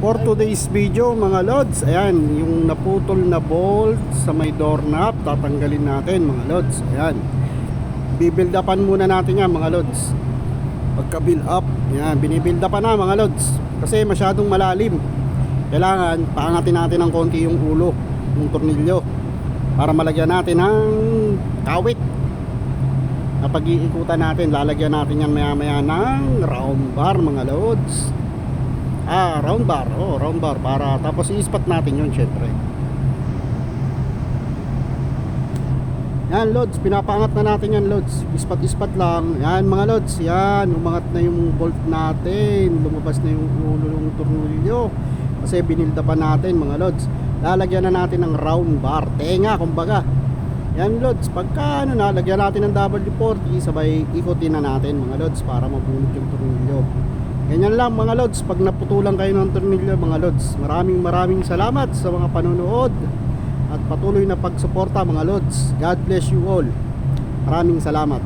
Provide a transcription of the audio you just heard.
For today's video mga lods, ayan, yung naputol na bolt sa may doorknob, tatanggalin natin mga lods. Ayan, bibuild upan muna natin yan mga lods. Pagka build up, ayan, binibuild upan na mga lods, kasi masyadong malalim. Kailangan paangatin natin ng konti yung ulo, yung tornilyo, para malagyan natin ng kawit. Kapag iikutan natin, lalagyan natin yan maya maya ng round bar mga lods. Round bar, round bar, para tapos i-spot natin yun syempre. Yan lods, pinapaangat na natin yan lods, ispat lang. Yan mga lods, yan, umangat na yung bolt natin, lumabas na yung ulo ng tornilyo, kasi binilda pa natin mga lods. Lalagyan na natin ng round bar, tenga kumbaga. Yan lods, pagka nalagyan natin ng W40, sabay ikotin na natin mga lods, para mabunot yung tornilyo. Ganyan lang mga lods, pag naputulan kayo ng tornilyo mga lods. Maraming salamat sa mga panonood at patuloy na pagsuporta mga lods. God bless you all. Maraming salamat.